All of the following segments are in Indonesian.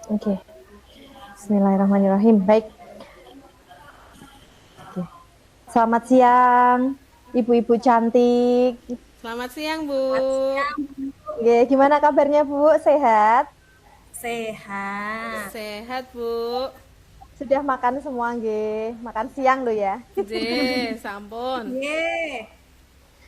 Oke. Bismillahirrahmanirrahim. Baik. Oke. Selamat siang, ibu-ibu cantik. Selamat siang, Bu. Oke, gimana kabarnya, Bu? Sehat? Sehat. Sehat, Bu. Sudah makan semua, nggih? Makan siang lo ya. J, sampun. Ye.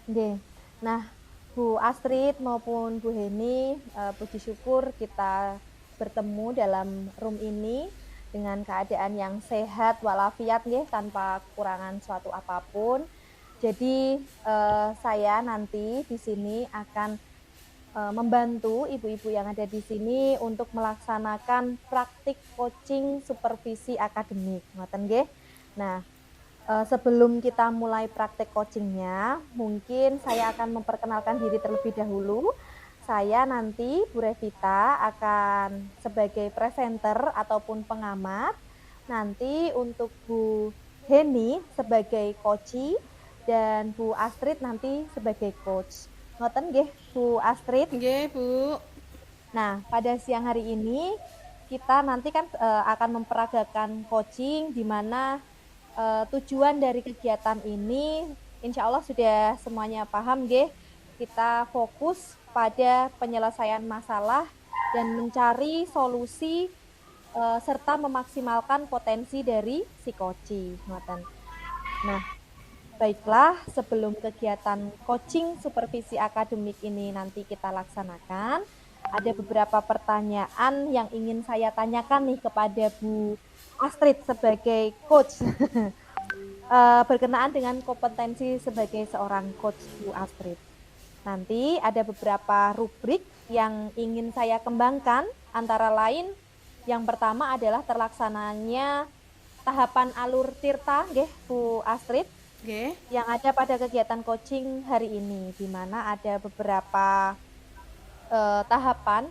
Oke. Nah, Bu Astrid maupun Bu Heni, puji syukur kita bertemu dalam room ini dengan keadaan yang sehat walafiat nggih, tanpa kekurangan suatu apapun. Jadi saya nanti di sini akan membantu ibu-ibu yang ada di sini untuk melaksanakan praktik coaching supervisi akademik. Ngoten nggih. Nah, sebelum kita mulai praktek coachingnya, mungkin saya akan memperkenalkan diri terlebih dahulu. Saya nanti, Bu Revita, akan sebagai presenter ataupun pengamat. Nanti untuk Bu Heni sebagai coach dan Bu Astrid nanti sebagai coach. Ngoten nggih, Bu Astrid? Nggih, Bu. Nah, pada siang hari ini kita nanti kan akan memperagakan coaching di mana tujuan dari kegiatan ini insya Allah sudah semuanya paham nggih. Kita fokus pada penyelesaian masalah dan mencari solusi serta memaksimalkan potensi dari si coaching. Nah, baiklah, sebelum kegiatan coaching supervisi akademik ini nanti kita laksanakan, ada beberapa pertanyaan yang ingin saya tanyakan nih kepada Bu Astrid sebagai coach. Berkenaan dengan kompetensi sebagai seorang coach, Bu Astrid. Nanti ada beberapa rubrik yang ingin saya kembangkan, antara lain yang pertama adalah terlaksananya tahapan alur tirta, nggih, Bu Astrid, Nggih. yang ada pada kegiatan coaching hari ini, di mana ada beberapa tahapan.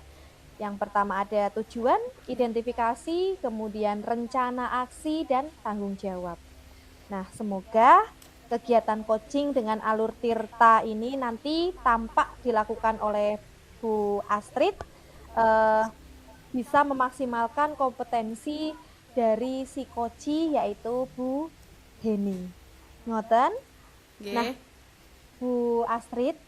Yang pertama ada tujuan, identifikasi, kemudian rencana aksi, dan tanggung jawab. Nah, semoga kegiatan coaching dengan alur tirta ini nanti tampak dilakukan oleh Bu Astrid bisa memaksimalkan kompetensi dari si coach yaitu Bu Heni. Ngoten? Nah, Nggih. Bu Astrid,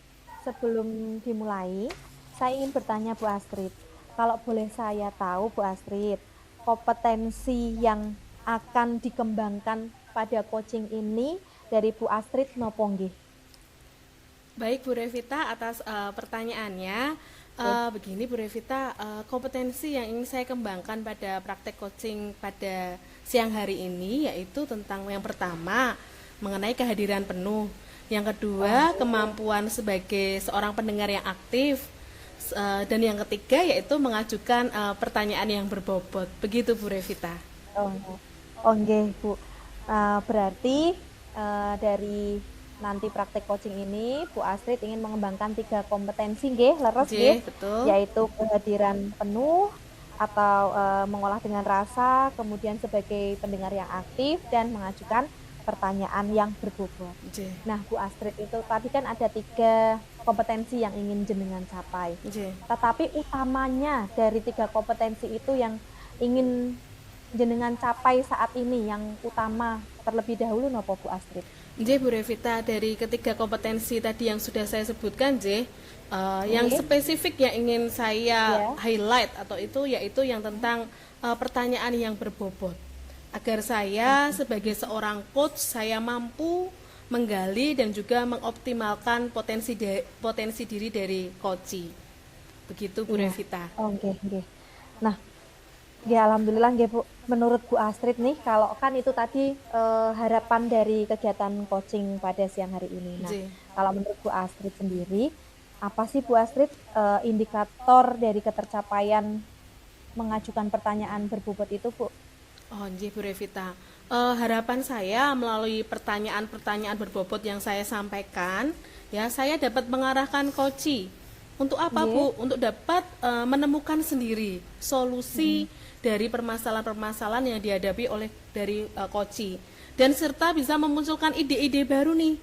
sebelum dimulai, saya ingin bertanya Bu Astrid. Kalau boleh saya tahu Bu Astrid, kompetensi yang akan dikembangkan pada coaching ini dari Bu Astrid nopo nggih? Baik, Bu Revita, atas pertanyaannya. Begini, Bu Revita, kompetensi yang ingin saya kembangkan pada praktek coaching pada siang hari ini yaitu tentang yang pertama mengenai kehadiran penuh. Yang kedua, kemampuan sebagai seorang pendengar yang aktif. Dan yang ketiga yaitu mengajukan pertanyaan yang berbobot. Begitu, Bu Revita. Oh, oh nggih, Bu. Berarti dari nanti praktek coaching ini Bu Astrid ingin mengembangkan 3 kompetensi nggih, leres nggih, J, betul. yaitu kehadiran penuh atau mengolah dengan rasa, kemudian sebagai pendengar yang aktif dan mengajukan pertanyaan yang berbobot. J, Nah, Bu Astrid itu tadi kan ada 3 kompetensi yang ingin jenengan capai. J. Tetapi utamanya dari 3 kompetensi itu yang ingin jenengan capai saat ini yang utama terlebih dahulu nopo Bu Astrid? J, Bu Revita, dari ketiga kompetensi tadi yang sudah saya sebutkan, J, yang spesifik yang ingin saya Ya. highlight atau itu yaitu yang tentang pertanyaan yang berbobot. Agar saya sebagai seorang coach saya mampu menggali dan juga mengoptimalkan potensi diri dari coach. Begitu, Bu Iya. Revita. Oh, nggih, nggih. Nah, ya alhamdulillah nggih Bu. Menurut Bu Astrid nih, kalau kan itu tadi harapan dari kegiatan coaching pada siang hari ini. Nah, J. kalau menurut Bu Astrid sendiri, apa sih Bu Astrid indikator dari ketercapaian mengajukan pertanyaan berbobot itu, Bu? Oh, nggih, Bu Revita. Harapan saya melalui pertanyaan-pertanyaan berbobot yang saya sampaikan, ya, saya dapat mengarahkan koci. Untuk apa, Nggih. Bu? Untuk dapat menemukan sendiri solusi dari permasalahan-permasalahan yang dihadapi oleh dari koci, dan serta bisa memunculkan ide-ide baru nih.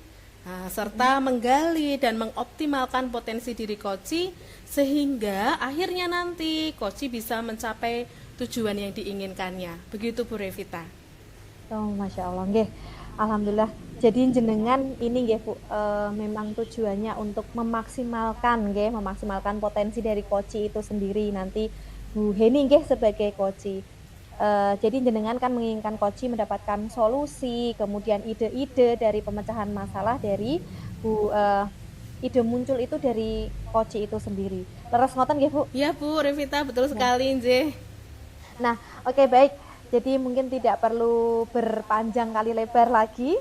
Nah, serta menggali dan mengoptimalkan potensi diri koci sehingga akhirnya nanti koci bisa mencapai tujuan yang diinginkannya. Begitu Bu Revita. Oh, Masya Allah, nggih. Alhamdulillah. Jadi jenengan ini nggih Bu, memang tujuannya untuk memaksimalkan potensi dari koci itu sendiri. Nanti Bu Heni nggih sebagai koci. Jadi jenengan kan menginginkan koci mendapatkan solusi, kemudian ide-ide dari pemecahan masalah dari Bu, ide muncul itu dari koci itu sendiri. Leres ngoten nggih Bu? Ya Bu Revita, betul Nah, sekali nggih. Nah, oke, baik. Jadi mungkin tidak perlu berpanjang kali lebar lagi.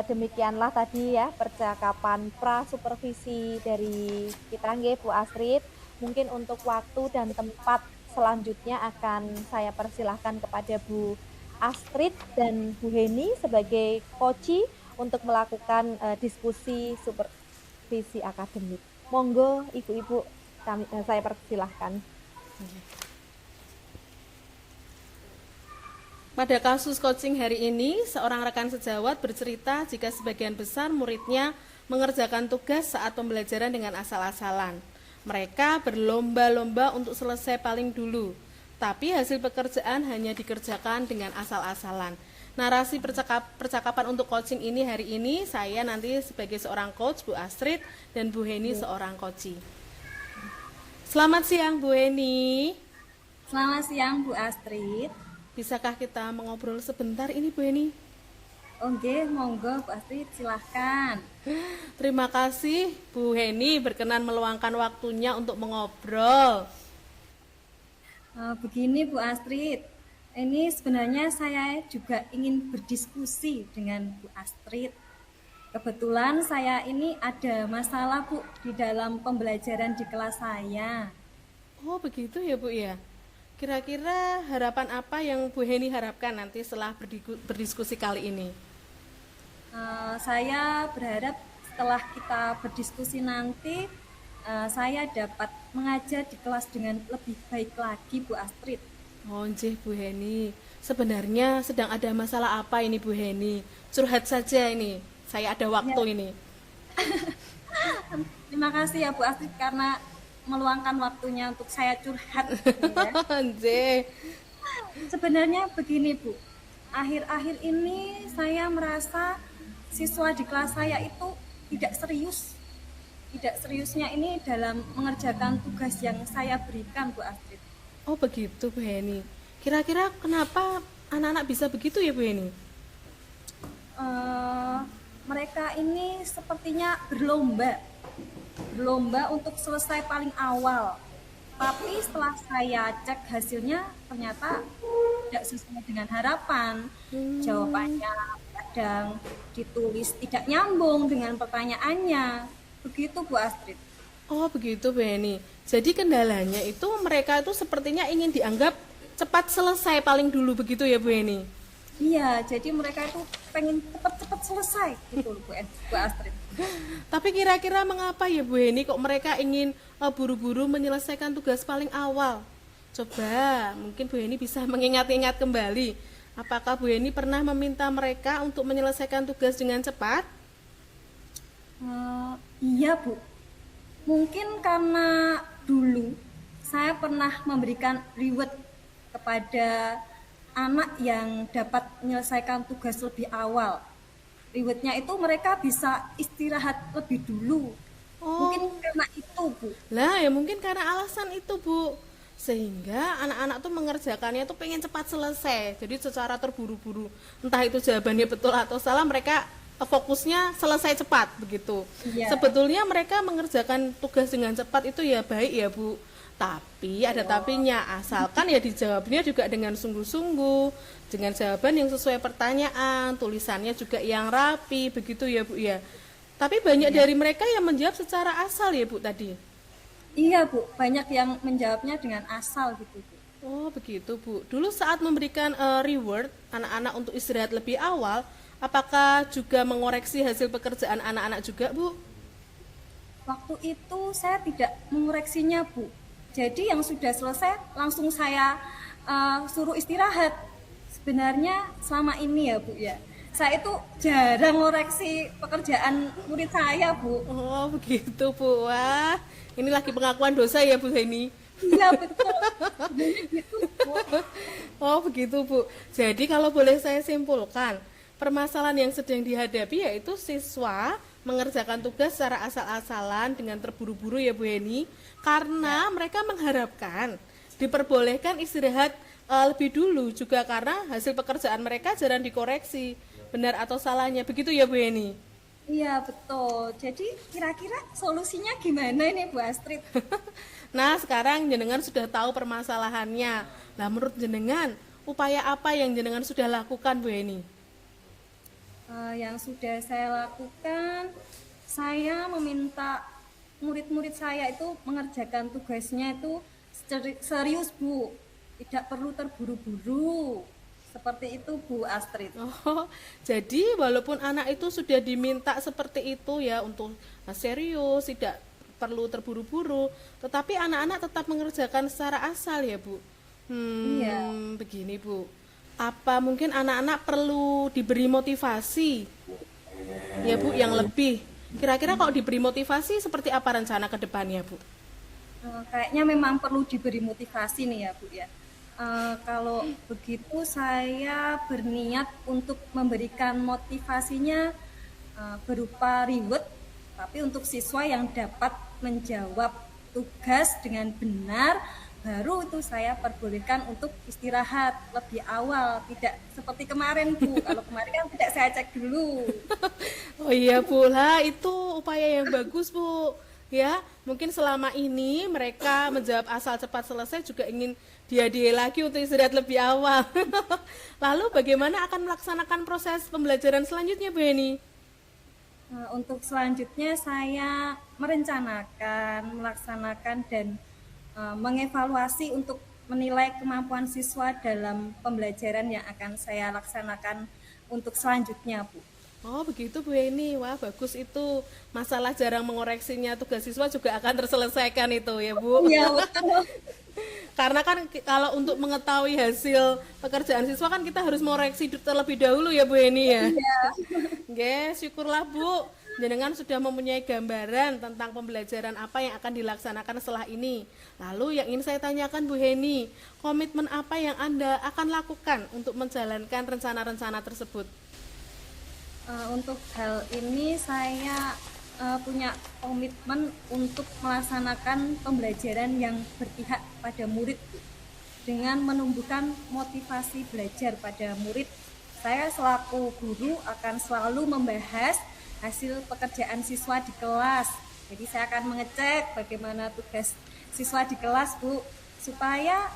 Demikianlah tadi ya percakapan pra supervisi dari kita nggih Bu Astrid. Mungkin untuk waktu dan tempat selanjutnya akan saya persilahkan kepada Bu Astrid dan Bu Heni sebagai koci untuk melakukan diskusi supervisi akademik. Monggo Ibu-ibu, saya persilahkan. Pada kasus coaching hari ini, seorang rekan sejawat bercerita jika sebagian besar muridnya mengerjakan tugas saat pembelajaran dengan asal-asalan. Mereka berlomba-lomba untuk selesai paling dulu, tapi hasil pekerjaan hanya dikerjakan dengan asal-asalan. Narasi percakapan untuk coaching ini hari ini, saya nanti sebagai seorang coach, Bu Astrid, dan Bu Heni seorang coach. Selamat siang Bu Heni. Selamat siang Bu Astrid. Bisakah kita mengobrol sebentar ini Bu Heni? Oke, monggo Bu Astrid, silahkan. Terima kasih Bu Heni berkenan meluangkan waktunya untuk mengobrol. Begini Bu Astrid, ini sebenarnya saya juga ingin berdiskusi dengan Bu Astrid. Kebetulan saya ini ada masalah Bu di dalam pembelajaran di kelas saya. Oh begitu ya Bu ya. Kira-kira harapan apa yang Bu Heni harapkan nanti setelah berdiskusi kali ini? Saya berharap setelah kita berdiskusi nanti, saya dapat mengajar di kelas dengan lebih baik lagi Bu Astrid. Oh nggih Bu Heni. Sebenarnya sedang ada masalah apa ini Bu Heni? Curhat saja ini. Saya ada waktu Ya, ini. terima kasih ya Bu Astrid karena meluangkan waktunya untuk saya curhat. Ya. Nggih. Sebenarnya begini Bu, akhir-akhir ini saya merasa siswa di kelas saya itu tidak serius. Tidak seriusnya ini dalam mengerjakan tugas yang saya berikan Bu Astrid. Oh begitu Bu Heni. Kira-kira kenapa anak-anak bisa begitu ya Bu Heni? Eh, Mereka ini sepertinya berlomba untuk selesai paling awal. Tapi setelah saya cek hasilnya ternyata tidak sesuai dengan harapan. Jawabannya kadang ditulis tidak nyambung dengan pertanyaannya. Begitu Bu Astrid. Oh begitu Bu Heni. Jadi kendalanya itu mereka itu sepertinya ingin dianggap cepat selesai paling dulu begitu ya Bu Heni? Iya, jadi mereka itu pengen cepat-cepat selesai gitu Bu Astrid. Tapi kira-kira mengapa ya Bu Heni kok mereka ingin buru-buru menyelesaikan tugas paling awal? Coba mungkin Bu Heni bisa mengingat-ingat kembali. Apakah Bu Heni pernah meminta mereka untuk menyelesaikan tugas dengan cepat? Iya Bu, mungkin karena dulu saya pernah memberikan reward kepada anak yang dapat menyelesaikan tugas lebih awal. Rewardnya itu mereka bisa istirahat lebih dulu. Oh, Mungkin karena itu Bu. lah ya mungkin karena alasan itu Bu. Sehingga anak-anak tuh mengerjakannya tuh pengen cepat selesai. Jadi secara terburu-buru. Entah itu jawabannya betul atau salah, mereka fokusnya selesai cepat begitu. Iya. Sebetulnya mereka mengerjakan tugas dengan cepat itu ya baik ya Bu. Tapi ada tapinya, asalkan ya dijawabnya juga dengan sungguh-sungguh, dengan jawaban yang sesuai pertanyaan, tulisannya juga yang rapi, begitu ya Bu ya. Tapi banyak dari mereka yang menjawab secara asal ya Bu tadi. Iya Bu, banyak yang menjawabnya dengan asal gitu Bu. Oh begitu Bu. Dulu saat memberikan reward anak-anak untuk istirahat lebih awal, apakah juga mengoreksi hasil pekerjaan anak-anak juga Bu? Waktu itu saya tidak mengoreksinya Bu. Jadi yang sudah selesai langsung saya suruh istirahat. Sebenarnya selama ini ya Bu ya, saya itu jarang ngoreksi pekerjaan murid saya Bu. Oh begitu Bu. Wah ini lagi pengakuan dosa ya Bu Heni. Iya betul. Sebenarnya gitu, Bu. Oh begitu Bu. Jadi kalau boleh saya simpulkan, permasalahan yang sedang dihadapi yaitu siswa mengerjakan tugas secara asal-asalan dengan terburu-buru ya Bu Heni, karena mereka mengharapkan diperbolehkan istirahat lebih dulu juga karena hasil pekerjaan mereka jarang dikoreksi benar atau salahnya. Begitu ya Bu Heni. Iya betul. Jadi kira-kira solusinya gimana ini Bu Astrid? Nah, sekarang jenengan sudah tahu permasalahannya. Nah, menurut jenengan, upaya apa yang jenengan sudah lakukan, Bu Eni? Yang sudah saya lakukan, saya meminta murid-murid saya itu mengerjakan tugasnya itu serius Bu, tidak perlu terburu-buru. Seperti itu Bu Astrid. Oh, jadi walaupun anak itu sudah diminta seperti itu ya untuk serius, tidak perlu terburu-buru, tetapi anak-anak tetap mengerjakan secara asal ya, Bu. Iya. Begini, Bu. Apa mungkin anak-anak perlu diberi motivasi ya, Bu, yang lebih? Kira-kira kalau diberi motivasi seperti apa rencana ke depannya, Bu? Kayaknya memang perlu diberi motivasi nih ya Bu ya. Kalau begitu saya berniat untuk memberikan motivasinya berupa reward, tapi untuk siswa yang dapat menjawab tugas dengan benar, baru itu saya perbolehkan untuk istirahat lebih awal, tidak seperti kemarin Bu. Kalau kemarin kan tidak saya cek dulu. Oh iya Bu, lah itu upaya yang bagus Bu. Ya, mungkin selama ini mereka menjawab asal cepat selesai juga ingin dihadiahi lagi untuk istirahat lebih awal. Lalu bagaimana akan melaksanakan proses pembelajaran selanjutnya Bu Eni? Untuk selanjutnya saya merencanakan, melaksanakan dan mengevaluasi untuk menilai kemampuan siswa dalam pembelajaran yang akan saya laksanakan untuk selanjutnya, Bu. Oh begitu Bu Eni, wah bagus itu. Masalah jarang mengoreksinya tugas siswa juga akan terselesaikan itu ya Bu. Iya, betul. Karena kan kalau untuk mengetahui hasil pekerjaan siswa kan kita harus mengoreksi terlebih dahulu ya Bu Eni ya. Iya. Oke, syukurlah Bu. Jenengan sudah mempunyai gambaran tentang pembelajaran apa yang akan dilaksanakan setelah ini. Lalu yang ingin saya tanyakan Bu Heni, komitmen apa yang Anda akan lakukan untuk menjalankan rencana-rencana tersebut? Untuk hal ini saya punya komitmen untuk melaksanakan pembelajaran yang berpihak pada murid dengan menumbuhkan motivasi belajar pada murid. Saya selaku guru akan selalu membahas hasil pekerjaan siswa di kelas. Jadi saya akan mengecek bagaimana tugas siswa di kelas, Bu, supaya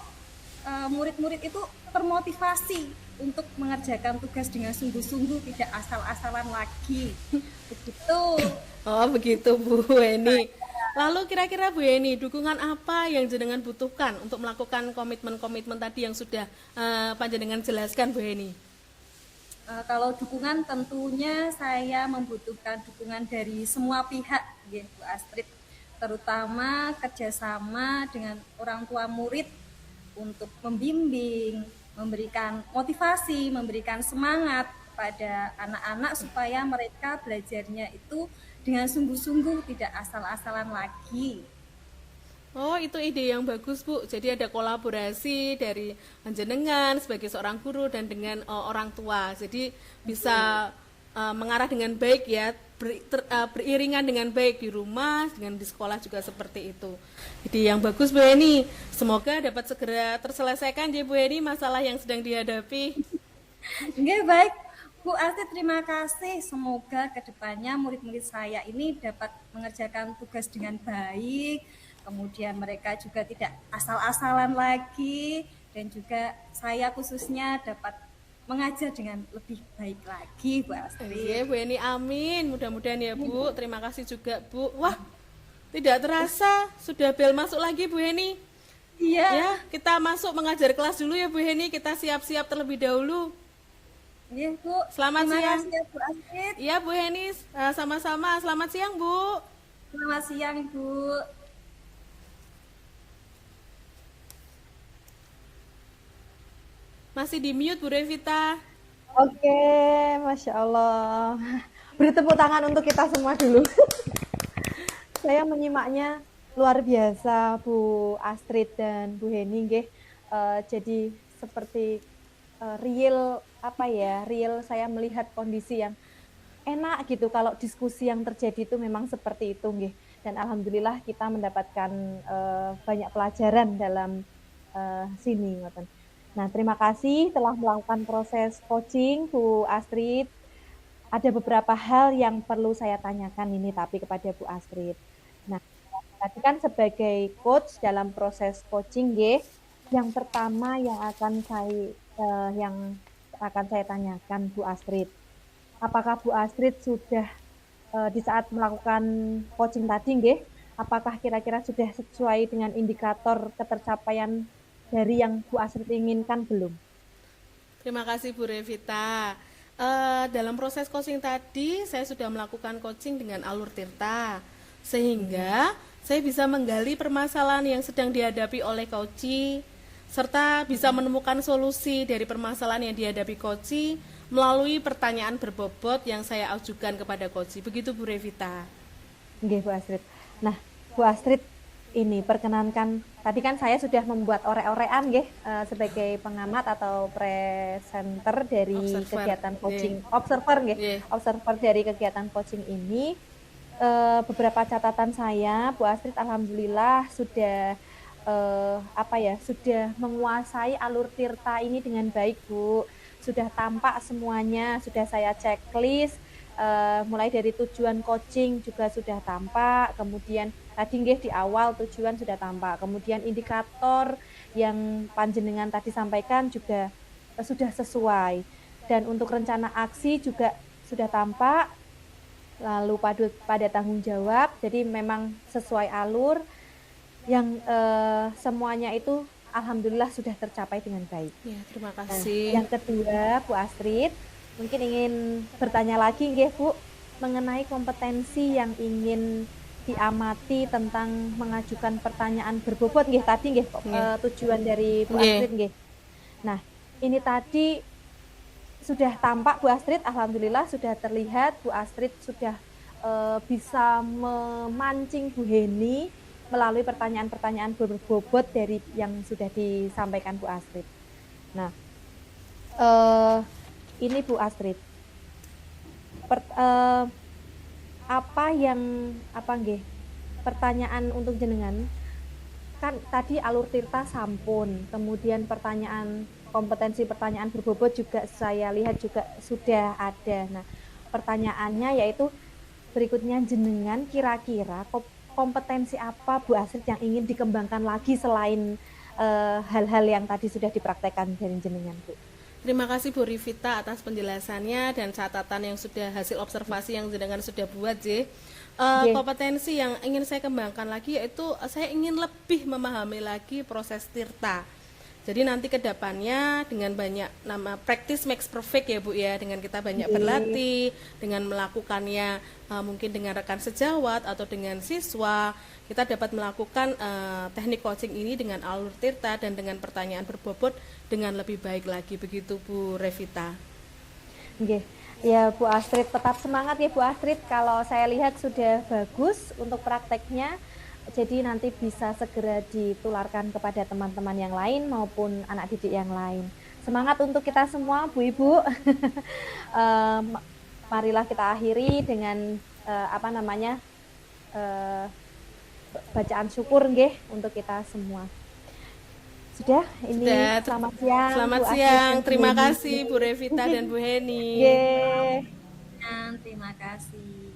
murid-murid itu termotivasi untuk mengerjakan tugas dengan sungguh-sungguh, tidak asal-asalan lagi. Begitu. Oh begitu Bu Eni. Lalu kira-kira Bu Eni, dukungan apa yang jenengan butuhkan untuk melakukan komitmen-komitmen tadi yang sudah panjenengan jelaskan Bu Eni? Kalau dukungan tentunya saya membutuhkan dukungan dari semua pihak, ya Bu Astrid, terutama kerjasama dengan orang tua murid untuk membimbing, memberikan motivasi, memberikan semangat pada anak-anak supaya mereka belajarnya itu dengan sungguh-sungguh, tidak asal-asalan lagi. Oh, itu ide yang bagus, Bu. Jadi ada kolaborasi dari jenengan sebagai seorang guru dan dengan orang tua. Jadi bisa mengarah dengan baik ya, beriringan dengan baik di rumah, dengan di sekolah juga seperti itu. Jadi yang bagus Bu Eni. Semoga dapat segera terselesaikan ya Bu Eni masalah yang sedang dihadapi. Oke, baik. Bu Astrid, terima kasih. Semoga kedepannya murid-murid saya ini dapat mengerjakan tugas dengan baik, kemudian mereka juga tidak asal-asalan lagi, dan juga saya khususnya dapat mengajar dengan lebih baik lagi, Bu Astrid. Iya Bu Eni, amin. Mudah-mudahan ya Bu. Terima kasih juga Bu. Wah, tidak terasa sudah bel masuk lagi Bu Eni. Iya. Ya, kita masuk mengajar kelas dulu ya Bu Eni. Kita siap-siap terlebih dahulu. Iya, Bu. Selamat Terima siang. kasih ya, Bu Astrid. Iya Bu Eni, sama-sama. Selamat siang Bu. Selamat siang, Bu. Masih di mute Bu Revita. Oke, Masya Allah. Beri tepuk tangan untuk kita semua dulu. Saya menyimaknya luar biasa Bu Astrid dan Bu Heni nggih. Jadi seperti real apa ya? Real saya melihat kondisi yang enak gitu kalau diskusi yang terjadi itu memang seperti itu nggih. Dan alhamdulillah kita mendapatkan banyak pelajaran dalam sini ngoten. Nah, terima kasih telah melakukan proses coaching Bu Astrid. Ada beberapa hal yang perlu saya tanyakan ini tapi kepada Bu Astrid. Nah, tadi kan sebagai coach dalam proses coaching nggih, yang pertama yang akan saya tanyakan Bu Astrid. Apakah Bu Astrid sudah di saat melakukan coaching tadi nggih, apakah kira-kira sudah sesuai dengan indikator ketercapaian dari yang Bu Astrid inginkan belum? Terima kasih Bu Revita. Dalam proses coaching tadi, saya sudah melakukan coaching dengan alur tirta, sehingga saya bisa menggali permasalahan yang sedang dihadapi oleh coachee, serta bisa menemukan solusi dari permasalahan yang dihadapi coachee melalui pertanyaan berbobot yang saya ajukan kepada coachee. Begitu Bu Revita. Nggih, Bu Astrid. Nah, Bu Astrid, ini perkenankan tadi kan saya sudah membuat orek-orekan nggih sebagai pengamat atau presenter dari Observer. kegiatan Nggih. coaching, observer nggih, Nggih. observer dari kegiatan coaching ini. Beberapa catatan saya, Bu Astrid alhamdulillah sudah apa ya, sudah menguasai alur tirta ini dengan baik, Bu. Sudah tampak semuanya, sudah saya checklist, mulai dari tujuan coaching juga sudah tampak, kemudian tadi nggih di awal tujuan sudah tampak, kemudian indikator yang panjenengan tadi sampaikan juga sudah sesuai. Dan untuk rencana aksi juga sudah tampak, lalu pada tanggung jawab, jadi memang sesuai alur yang semuanya itu alhamdulillah sudah tercapai dengan baik. Ya, terima Nah, kasih. yang kedua, Bu Astrid, mungkin ingin bertanya lagi nggih, Bu, mengenai kompetensi yang ingin diamati tentang mengajukan pertanyaan berbobot nggih tadi nggih Nggih. tujuan dari Bu Nggih. Astrid nggih. Nah, ini tadi sudah tampak Bu Astrid, alhamdulillah sudah terlihat Bu Astrid sudah bisa memancing Bu Heni melalui pertanyaan-pertanyaan berbobot dari yang sudah disampaikan Bu Astrid. Nah, eh, ini Bu Astrid, per, eh, apa yang apa nggih? Pertanyaan untuk jenengan kan tadi alur tirta sampun, kemudian kompetensi pertanyaan berbobot juga saya lihat juga sudah ada. Nah, pertanyaannya yaitu berikutnya jenengan kira-kira kompetensi apa Bu Astrid yang ingin dikembangkan lagi selain hal-hal yang tadi sudah dipraktekkan dari jenengan, Bu? Terima kasih Bu Rivita atas penjelasannya dan catatan yang sudah hasil observasi yang jenengan sudah buat, J. Nggih. Kompetensi yang ingin saya kembangkan lagi yaitu saya ingin lebih memahami lagi proses tirta. Jadi nanti ke depannya dengan banyak nama practice makes perfect ya Bu ya, dengan kita banyak Nggih. berlatih, dengan melakukannya mungkin dengan rekan sejawat atau dengan siswa, kita dapat melakukan teknik coaching ini dengan alur tirta dan dengan pertanyaan berbobot dengan lebih baik lagi. Begitu Bu Revita. Nggih. Ya Bu Astrid, tetap semangat ya Bu Astrid. Kalau saya lihat sudah bagus untuk prakteknya. Jadi nanti bisa segera ditularkan kepada teman-teman yang lain maupun anak didik yang lain. Semangat untuk kita semua, Bu Ibu. Marilah kita akhiri dengan apa namanya bacaan syukur nggih untuk kita semua. Sudah, ini Sudah. selamat siang. Selamat Bu Astrid siang. dan Bu Terima Heni. kasih Bu Revita dan Bu Heni. Nggih. Terima kasih.